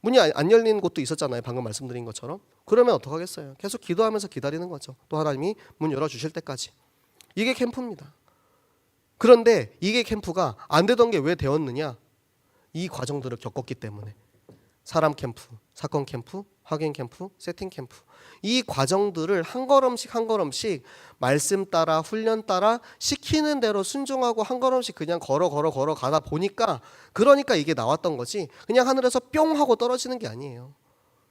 문이 안 열리는 곳도 있었잖아요, 방금 말씀드린 것처럼. 그러면 어떡하겠어요? 계속 기도하면서 기다리는 거죠. 또 하나님이 문 열어주실 때까지. 이게 캠프입니다. 그런데 이게 캠프가 안 되던 게 왜 되었느냐? 이 과정들을 겪었기 때문에. 사람 캠프, 사건 캠프, 확인 캠프, 세팅 캠프, 이 과정들을 한 걸음씩 한 걸음씩 말씀 따라 훈련 따라 시키는 대로 순종하고 한 걸음씩 그냥 걸어 가다 보니까, 그러니까 이게 나왔던 거지, 그냥 하늘에서 뿅 하고 떨어지는 게 아니에요.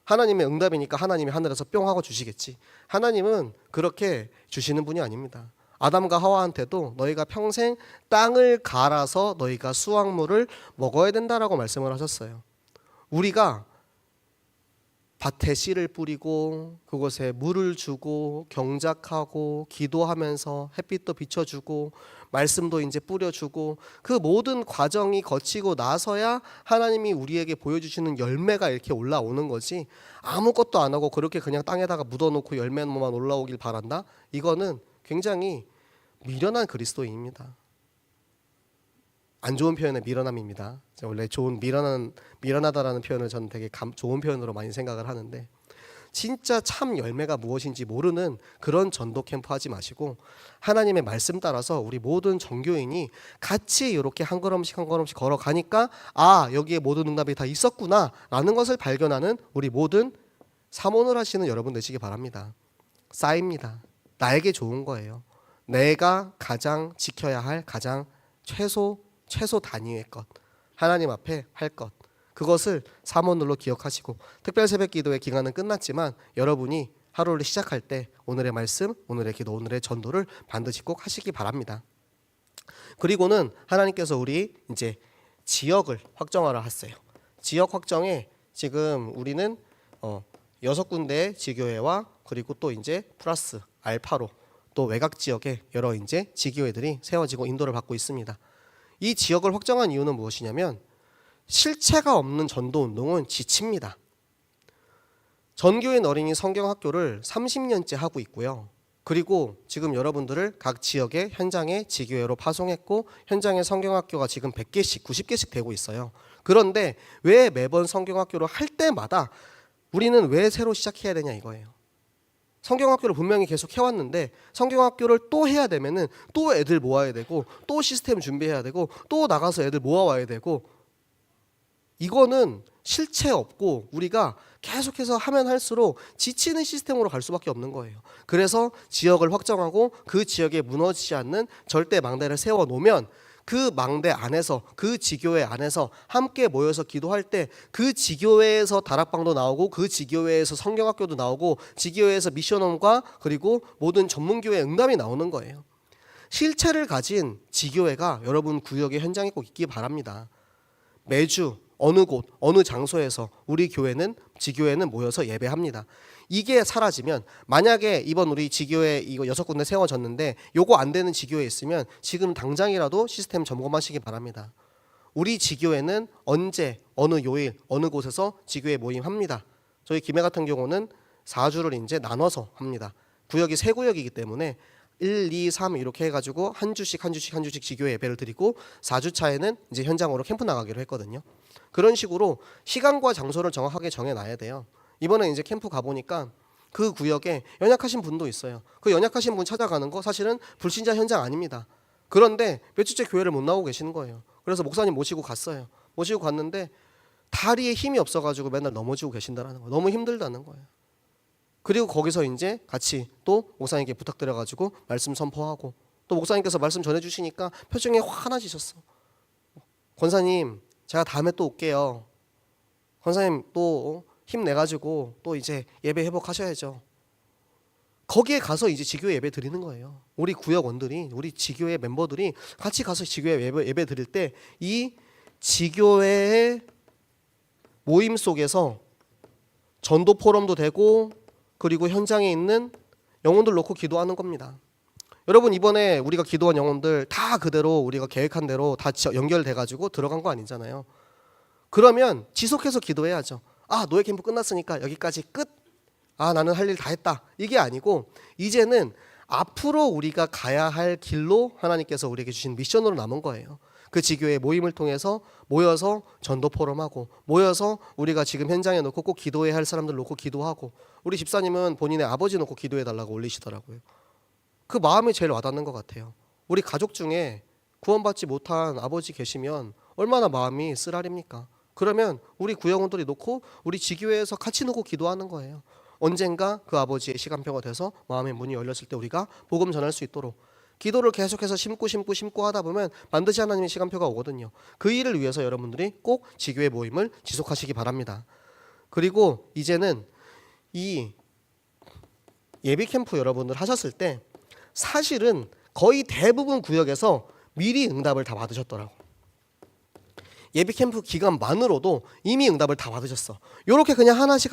하나님의 응답이니까 하나님이 하늘에서 뿅 하고 주시겠지. 하나님은 그렇게 주시는 분이 아닙니다. 아담과 하와한테도 너희가 평생 땅을 갈아서 너희가 수확물을 먹어야 된다라고 말씀을 하셨어요. 우리가 밭에 씨를 뿌리고 그곳에 물을 주고 경작하고 기도하면서 햇빛도 비춰주고 말씀도 이제 뿌려주고, 그 모든 과정이 거치고 나서야 하나님이 우리에게 보여주시는 열매가 이렇게 올라오는 거지, 아무것도 안 하고 그렇게 그냥 땅에다가 묻어놓고 열매만 올라오길 바란다? 이거는 굉장히 미련한 그리스도인입니다. 안 좋은 표현의 미련함입니다. 원래 좋은 미련하다라는 표현을 저는 되게 좋은 표현으로 많이 생각을 하는데, 진짜 참 열매가 무엇인지 모르는 그런 전도 캠프 하지 마시고, 하나님의 말씀 따라서 우리 모든 정교인이 같이 이렇게 한 걸음씩 한 걸음씩 걸어가니까, 아 여기에 모든 응답이 다 있었구나 라는 것을 발견하는 우리 모든 사모를 하시는 여러분 되시기 바랍니다. 쌓입니다. 나에게 좋은 거예요. 내가 가장 지켜야 할 가장 최소 단위의 것, 하나님 앞에 할 것, 그것을 사모늘로 기억하시고, 특별 새벽 기도의 기간은 끝났지만 여러분이 하루를 시작할 때 오늘의 말씀, 오늘의 기도, 오늘의 전도를 반드시 꼭 하시기 바랍니다. 그리고는 하나님께서 우리 이제 지역을 확정하라 하세요. 지역 확정에 지금 우리는 6군데의 지교회와 그리고 또 이제 플러스 알파로 또 외곽 지역에 여러 이제 지교회들이 세워지고 인도를 받고 있습니다. 이 지역을 확정한 이유는 무엇이냐면, 실체가 없는 전도 운동은 지칩니다. 전교인 어린이 성경학교를 30년째 하고 있고요. 그리고 지금 여러분들을 각 지역의 현장에 지교회로 파송했고, 현장의 성경학교가 지금 100개씩 90개씩 되고 있어요. 그런데 왜 매번 성경학교를 할 때마다 우리는 왜 새로 시작해야 되냐 이거예요. 성경학교를 분명히 계속 해왔는데 성경학교를 또 해야 되면은 또 애들 모아야 되고, 또 시스템 준비해야 되고, 또 나가서 애들 모아와야 되고, 이거는 실체 없고 우리가 계속해서 하면 할수록 지치는 시스템으로 갈 수밖에 없는 거예요. 그래서 지역을 확정하고 그 지역에 무너지지 않는 절대 망대를 세워놓으면, 그 망대 안에서, 그 지교회 안에서 함께 모여서 기도할 때 그 지교회에서 다락방도 나오고, 그 지교회에서 성경학교도 나오고, 지교회에서 미션홈과 그리고 모든 전문교회 응답이 나오는 거예요. 실체를 가진 지교회가 여러분 구역의 현장에 꼭 있기 바랍니다. 매주 어느 곳 어느 장소에서 우리 교회는, 지교회는 모여서 예배합니다. 이게 사라지면, 만약에 이번 우리 지교회 이거 6군데 세워졌는데 요거 안 되는 지교회 있으면 지금 당장이라도 시스템 점검하시기 바랍니다. 우리 지교회는 언제, 어느 요일, 어느 곳에서 지교회 모임합니다. 저희 김해 같은 경우는 4주를 이제 나눠서 합니다. 구역이 3구역이기 때문에 1, 2, 3 이렇게 해가지고 한 주씩 지교회 예배를 드리고 4주 차에는 이제 현장으로 캠프 나가기로 했거든요. 그런 식으로 시간과 장소를 정확하게 정해놔야 돼요. 이번에 이제 캠프 가보니까 그 구역에 연약하신 분도 있어요. 그 연약하신 분 찾아가는 거 사실은 불신자 현장 아닙니다. 그런데 몇 주째 교회를 못 나오고 계시는 거예요. 그래서 목사님 모시고 갔어요. 모시고 갔는데 다리에 힘이 없어가지고 맨날 넘어지고 계신다라는 거예요. 너무 힘들다는 거예요. 그리고 거기서 이제 같이 또 목사님께 부탁드려가지고 말씀 선포하고 또 목사님께서 말씀 전해주시니까 표정이 환해지셨어. 권사님, 제가 다음에 또 올게요. 권사님 또 힘내가지고 또 이제 예배 회복하셔야죠. 거기에 가서 이제 지교회 예배 드리는 거예요. 우리 구역원들이, 우리 지교회 멤버들이 같이 가서 지교회 예배 드릴 때 이 지교회의 모임 속에서 전도 포럼도 되고 그리고 현장에 있는 영혼들 놓고 기도하는 겁니다. 여러분, 이번에 우리가 기도한 영혼들 다 그대로 우리가 계획한 대로 다 연결돼 가지고 들어간 거 아니잖아요. 그러면 지속해서 기도해야죠. 아, 노예 캠프 끝났으니까 여기까지 끝. 아, 나는 할 일 다 했다. 이게 아니고 이제는 앞으로 우리가 가야 할 길로 하나님께서 우리에게 주신 미션으로 남은 거예요. 그 지교회 모임을 통해서 모여서 전도 포럼하고 모여서 우리가 지금 현장에 놓고 꼭 기도해야 할 사람들 놓고 기도하고 우리 집사님은 본인의 아버지 놓고 기도해달라고 올리시더라고요. 그 마음이 제일 와닿는 것 같아요. 우리 가족 중에 구원받지 못한 아버지 계시면 얼마나 마음이 쓰라립니까? 그러면 우리 구역원들이 놓고 우리 지교회에서 같이 놓고 기도하는 거예요. 언젠가 그 아버지의 시간표가 돼서 마음의 문이 열렸을 때 우리가 복음 전할 수 있도록 기도를 계속해서 심고 하다 보면 반드시 하나님의 시간표가 오거든요. 그 일을 위해서 여러분들이 꼭 지교회 모임을 지속하시기 바랍니다. 그리고 이제는 이 예비 캠프 여러분들 하셨을 때 사실은 거의 대부분 구역에서 미리 응답을 다 받으셨더라고. 예비 캠프 기간만으로도 이미 응답을 다 받으셨어. 이렇게 그냥 하나씩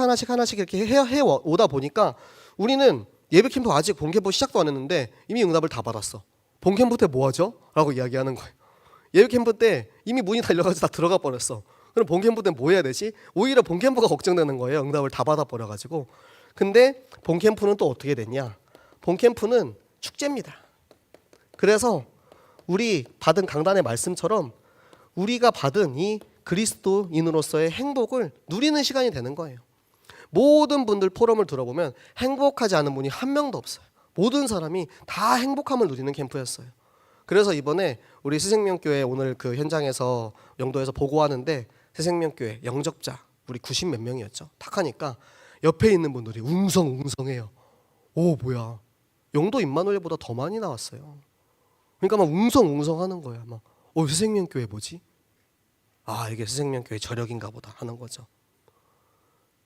이렇게 해 오다 보니까 우리는 예배 캠프 아직 본 캠프 시작도 안 했는데 이미 응답을 다 받았어. 본 캠프 때 뭐 하죠? 라고 이야기하는 거예요. 예배 캠프 때 이미 문이 달려가지고 다 들어가 버렸어. 그럼 본 캠프 때 뭐 해야 되지? 오히려 본 캠프가 걱정되는 거예요. 응답을 다 받아버려가지고. 근데 본 캠프는 또 어떻게 됐냐? 본 캠프는 축제입니다. 그래서 우리 받은 강단의 말씀처럼 우리가 받은 이 그리스도인으로서의 행복을 누리는 시간이 되는 거예요. 모든 분들 포럼을 들어보면 행복하지 않은 분이 한 명도 없어요. 모든 사람이 다 행복함을 누리는 캠프였어요. 그래서 이번에 우리 새생명교회 오늘 그 현장에서 영도에서 보고하는데 새생명교회 영접자 우리 90 몇 명이었죠. 탁하니까 옆에 있는 분들이 웅성웅성해요. 오, 뭐야, 영도 임마누엘보다 더 많이 나왔어요. 그러니까 막 웅성웅성하는 거예요. 막 새생명교회 뭐지? 아, 이게 새생명교회 저력인가 보다 하는 거죠.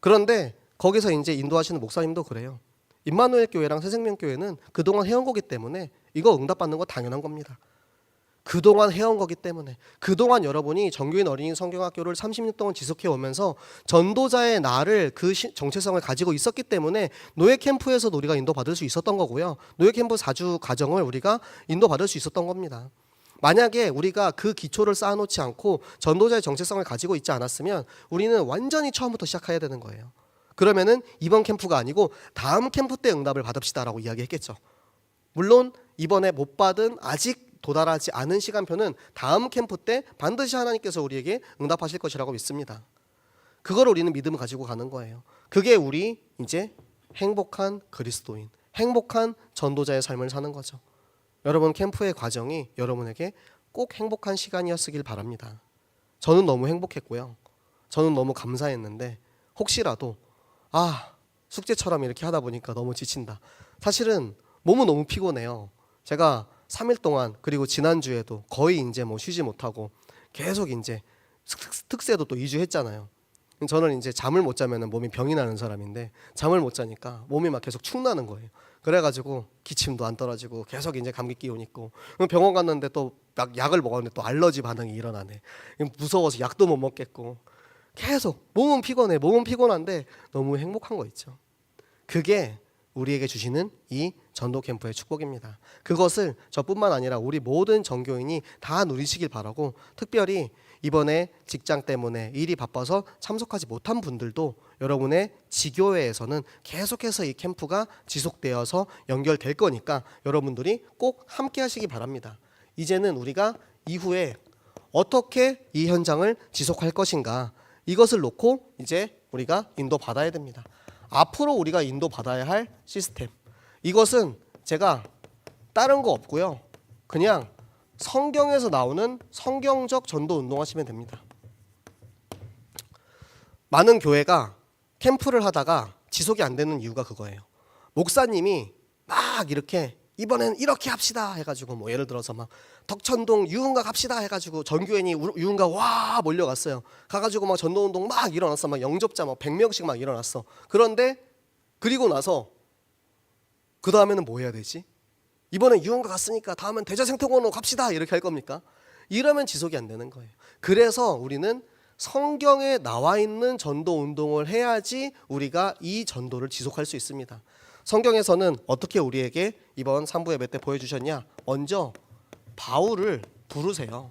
그런데 거기서 이제 인도하시는 목사님도 그래요. 임마누엘 교회랑 새생명교회는 그동안 해온 거기 때문에 이거 응답받는 거 당연한 겁니다. 그동안 해온 거기 때문에 그동안 여러분이 정교인 어린이 성경학교를 30년 동안 지속해 오면서 전도자의 나를 그 정체성을 가지고 있었기 때문에 노예 캠프에서도 우리가 인도받을 수 있었던 거고요. 노예 캠프 4주 과정을 우리가 인도받을 수 있었던 겁니다. 만약에 우리가 그 기초를 쌓아놓지 않고 전도자의 정체성을 가지고 있지 않았으면 우리는 완전히 처음부터 시작해야 되는 거예요. 그러면은 이번 캠프가 아니고 다음 캠프 때 응답을 받읍시다라고 이야기했겠죠. 물론 이번에 못 받은 아직 도달하지 않은 시간표는 다음 캠프 때 반드시 하나님께서 우리에게 응답하실 것이라고 믿습니다. 그걸 우리는 믿음을 가지고 가는 거예요. 그게 우리 이제 행복한 그리스도인, 행복한 전도자의 삶을 사는 거죠. 여러분, 캠프의 과정이 여러분에게 꼭 행복한 시간이었으길 바랍니다. 저는 너무 행복했고요. 저는 너무 감사했는데 혹시라도 숙제처럼 이렇게 하다 보니까 너무 지친다. 사실은 몸은 너무 피곤해요. 제가 3일 동안 그리고 지난주에도 거의 이제 쉬지 못하고 계속 이제 특세도 또 2주 했잖아요. 저는 이제 잠을 못 자면 몸이 병이 나는 사람인데 잠을 못 자니까 몸이 막 계속 축나는 거예요. 그래가지고 기침도 안 떨어지고 계속 이제 감기 기운 있고 병원 갔는데 또 약을 먹었는데 또 알러지 반응이 일어나네. 무서워서 약도 못 먹겠고 계속 몸은 피곤해. 몸은 피곤한데 너무 행복한 거 있죠. 그게 우리에게 주시는 이 전도 캠프의 축복입니다. 그것을 저뿐만 아니라 우리 모든 전교인이 다 누리시길 바라고, 특별히 이번에 직장 때문에 일이 바빠서 참석하지 못한 분들도 여러분의 지교회에서는 계속해서 이 캠프가 지속되어서 연결될 거니까 여러분들이 꼭 함께 하시기 바랍니다. 이제는 우리가 이후에 어떻게 이 현장을 지속할 것인가, 이것을 놓고 이제 우리가 인도받아야 됩니다. 앞으로 우리가 인도받아야 할 시스템, 이것은 제가 다른 거 없고요, 그냥 성경에서 나오는 성경적 전도 운동하시면 됩니다. 많은 교회가 캠프를 하다가 지속이 안 되는 이유가 그거예요. 목사님이 막 이렇게 이번엔 이렇게 합시다 해가지고, 뭐 예를 들어서 막 덕천동 유흥가 갑시다 해가지고 전교인이 유흥가 와 몰려갔어요. 가가지고 막 전도운동 막 일어났어. 막 영접자 막 100명씩 막 일어났어. 그런데 그리고 나서 그 다음에는 뭐 해야 되지? 이번엔 유흥가 갔으니까 다음엔 대저생태공원으로 갑시다 이렇게 할 겁니까? 이러면 지속이 안 되는 거예요. 그래서 우리는 성경에 나와 있는 전도 운동을 해야지 우리가 이 전도를 지속할 수 있습니다. 성경에서는 어떻게 우리에게 이번 3부 예배 때 보여주셨냐? 먼저 바울을 부르세요.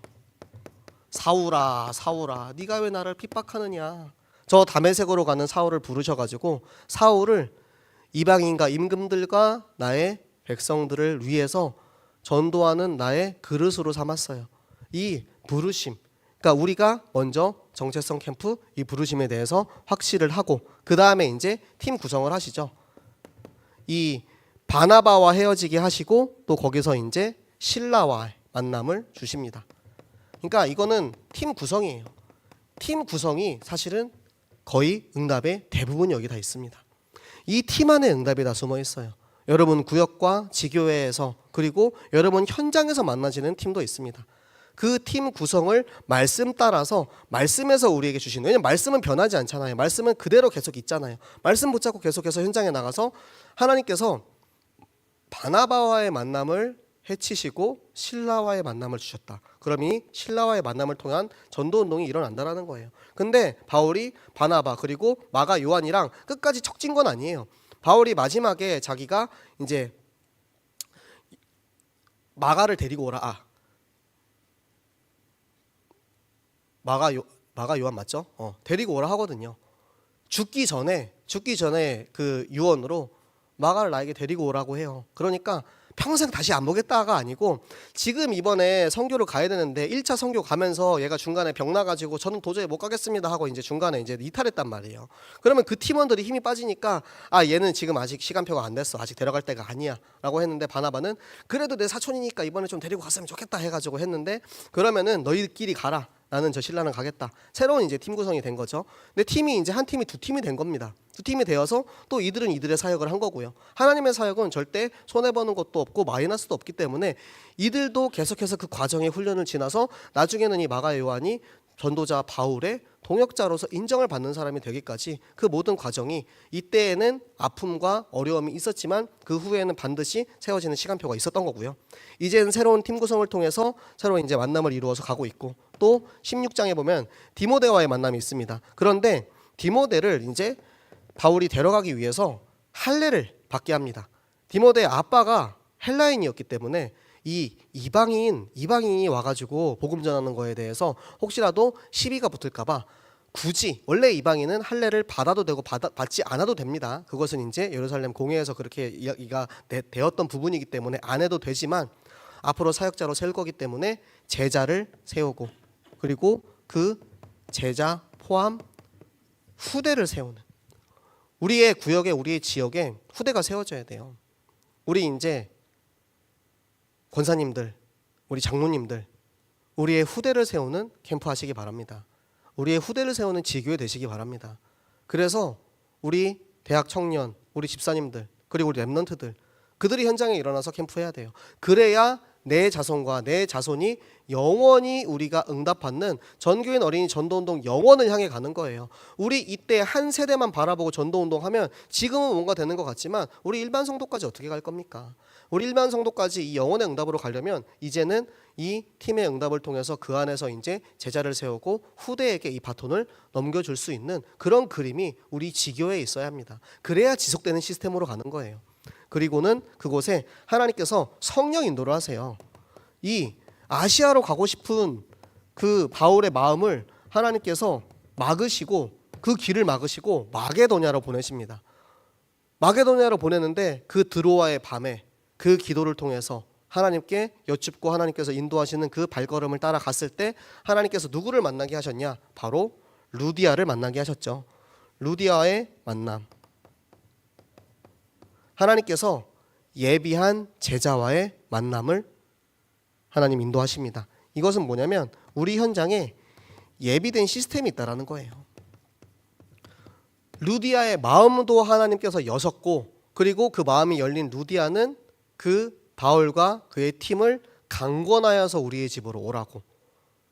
사울아 사울아 네가 왜 나를 핍박하느냐. 저 다메섹으로 가는 사울을 부르셔가지고 사울을 이방인과 임금들과 나의 백성들을 위해서 전도하는 나의 그릇으로 삼았어요. 이 부르심, 그러니까 우리가 먼저 정체성 캠프 이 부르심에 대해서 확실을 하고, 그 다음에 이제 팀 구성을 하시죠. 이 바나바와 헤어지게 하시고 또 거기서 이제 실라와 만남을 주십니다. 그러니까 이거는 팀 구성이에요. 팀 구성이 사실은 거의 응답의 대부분이 여기 다 있습니다. 이 팀 안에 응답이 다 숨어 있어요. 여러분 구역과 지교회에서, 그리고 여러분 현장에서 만나지는 팀도 있습니다. 그 팀 구성을 말씀 따라서, 말씀에서 우리에게 주시는, 왜냐면 말씀은 변하지 않잖아요. 말씀은 그대로 계속 있잖아요. 말씀 붙잡고 계속해서 현장에 나가서 하나님께서 바나바와의 만남을 해치시고 실라와의 만남을 주셨다. 그럼 이 실라와의 만남을 통한 전도운동이 일어난다는 거예요. 근데 바울이 바나바 그리고 마가 요한이랑 끝까지 척진 건 아니에요. 바울이 마지막에 자기가 이제 마가를 데리고 오라. 마가 요한 맞죠? 데리고 오라 하거든요. 죽기 전에 그 유언으로 마가를 나에게 데리고 오라고 해요. 그러니까 평생 다시 안 보겠다가 아니고, 지금 이번에 선교를 가야 되는데 1차 선교 가면서 얘가 중간에 병 나가지고 저는 도저히 못 가겠습니다 하고 이제 중간에 이제 이탈했단 말이에요. 그러면 그 팀원들이 힘이 빠지니까 얘는 지금 아직 시간표가 안 됐어, 아직 데려갈 때가 아니야 라고 했는데, 바나바는 그래도 내 사촌이니까 이번에 좀 데리고 갔으면 좋겠다 해가지고 했는데, 그러면은 너희끼리 가라, 나는 저 신라는 가겠다. 새로운 이제 팀 구성이 된 거죠. 근데 팀이 이제 한 팀이 두 팀이 된 겁니다. 두 팀이 되어서 또 이들은 이들의 사역을 한 거고요. 하나님의 사역은 절대 손해 보는 것도 없고 마이너스도 없기 때문에 이들도 계속해서 그 과정의 훈련을 지나서 나중에는 이 마가 요한이 전도자 바울의 동역자로서 인정을 받는 사람이 되기까지 그 모든 과정이, 이때에는 아픔과 어려움이 있었지만 그 후에는 반드시 세워지는 시간표가 있었던 거고요. 이제는 새로운 팀 구성을 통해서 새로운 이제 만남을 이루어서 가고 있고, 또 16장에 보면 디모데와의 만남이 있습니다. 그런데 디모데를 이제 바울이 데려가기 위해서 할례를 받게 합니다. 디모데의 아빠가 헬라인이었기 때문에 이 이방인이 와가지고 복음 전하는 거에 대해서 혹시라도 시비가 붙을까봐 굳이, 원래 이방인은 할례를 받아도 되고 받지 않아도 됩니다. 그것은 이제 예루살렘 공회에서 그렇게 이야기가 되었던 부분이기 때문에 안 해도 되지만, 앞으로 사역자로 세울 거기 때문에 제자를 세우고, 그리고 그 제자 포함 후대를 세우는, 우리의 구역에, 우리의 지역에 후대가 세워져야 돼요. 우리 이제 권사님들, 우리 장로님들, 우리의 후대를 세우는 캠프 하시기 바랍니다. 우리의 후대를 세우는 지교회 되시기 바랍니다. 그래서 우리 대학 청년, 우리 집사님들, 그리고 우리 랩런트들, 그들이 현장에 일어나서 캠프해야 돼요. 그래야 내 자손과 내 자손이 영원히 우리가 응답받는 전교인 어린이 전도운동 영원을 향해 가는 거예요. 우리 이때 한 세대만 바라보고 전도운동하면 지금은 뭔가 되는 것 같지만 우리 일반 성도까지 어떻게 갈 겁니까? 우리 일반 성도까지 이 영원의 응답으로 가려면 이제는 이 팀의 응답을 통해서 그 안에서 이제 제자를 세우고 후대에게 이 바톤을 넘겨줄 수 있는 그런 그림이 우리 지교회에 있어야 합니다. 그래야 지속되는 시스템으로 가는 거예요. 그리고는 그곳에 하나님께서 성령 인도를 하세요. 이 아시아로 가고 싶은 그 바울의 마음을 하나님께서 막으시고 그 길을 막으시고 마게도냐로 보내십니다. 마게도냐로 보내는데 그 드로아의 밤에 그 기도를 통해서 하나님께 여쭙고 하나님께서 인도하시는 그 발걸음을 따라갔을 때 하나님께서 누구를 만나게 하셨냐? 바로 루디아를 만나게 하셨죠. 루디아의 만남. 하나님께서 예비한 제자와의 만남을 하나님 인도하십니다. 이것은 뭐냐면 우리 현장에 예비된 시스템이 있다라는 거예요. 루디아의 마음도 하나님께서 여셨고 그리고 그 마음이 열린 루디아는 그 바울과 그의 팀을 강권하여서 우리의 집으로 오라고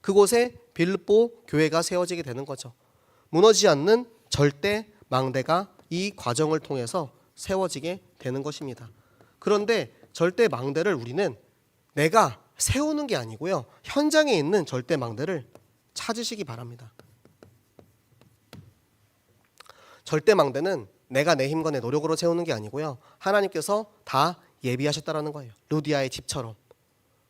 그곳에 빌립보 교회가 세워지게 되는 거죠. 무너지지 않는 절대 망대가 이 과정을 통해서 세워지게 되는 것입니다. 그런데 절대 망대를 우리는 내가 세우는 게 아니고요. 현장에 있는 절대 망대를 찾으시기 바랍니다. 절대 망대는 내가 내 힘과 내 노력으로 세우는 게 아니고요. 하나님께서 다 예비하셨다라는 거예요. 루디아의 집처럼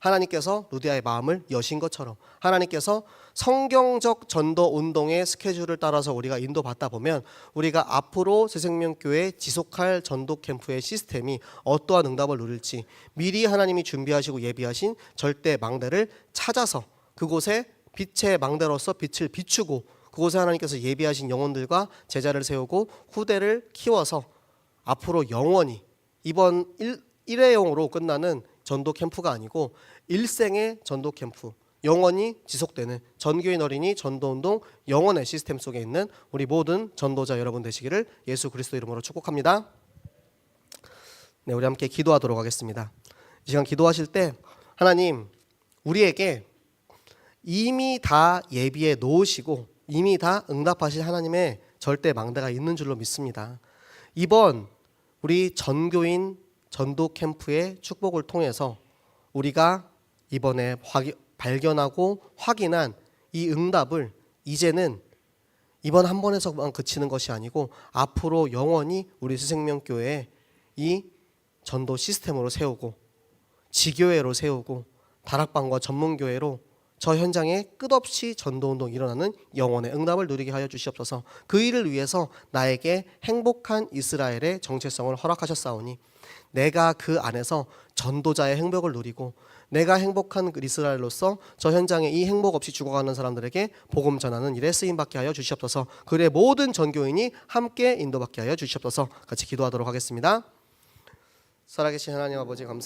하나님께서 루디아의 마음을 여신 것처럼 하나님께서 성경적 전도 운동의 스케줄을 따라서 우리가 인도받다 보면 우리가 앞으로 새생명교회 지속할 전도 캠프의 시스템이 어떠한 응답을 누릴지 미리 하나님이 준비하시고 예비하신 절대 망대를 찾아서 그곳에 빛의 망대로서 빛을 비추고 그곳에 하나님께서 예비하신 영혼들과 제자를 세우고 후대를 키워서 앞으로 영원히 이번 일회용으로 끝나는 전도 캠프가 아니고 일생의 전도 캠프, 영원히 지속되는 전교인 어린이 전도운동 영원의 시스템 속에 있는 우리 모든 전도자 여러분 되시기를 예수 그리스도 이름으로 축복합니다. 네, 우리 함께 기도하도록 하겠습니다. 이 시간 기도하실 때 하나님 우리에게 이미 다 예비해 놓으시고 이미 다 응답하실 하나님의 절대 망대가 있는 줄로 믿습니다. 이번 우리 전교인 전도 캠프의 축복을 통해서 우리가 이번에 발견하고 확인한 이 응답을 이제는 이번 한 번에서만 그치는 것이 아니고 앞으로 영원히 우리 새생명교회에 이 전도 시스템으로 세우고 지교회로 세우고 다락방과 전문교회로 저 현장에 끝없이 전도운동이 일어나는 영원의 응답을 누리게 하여 주시옵소서. 그 일을 위해서 나에게 행복한 이스라엘의 정체성을 허락하셨사오니 내가 그 안에서 전도자의 행복을 누리고 내가 행복한 이스라엘로서 저 현장에 이 행복 없이 죽어가는 사람들에게 복음 전하는 일에 쓰임받게 하여 주시옵소서. 그의 모든 전교인이 함께 인도받게 하여 주시옵소서. 같이 기도하도록 하겠습니다. 살아계신 하나님 아버지 감사합니다.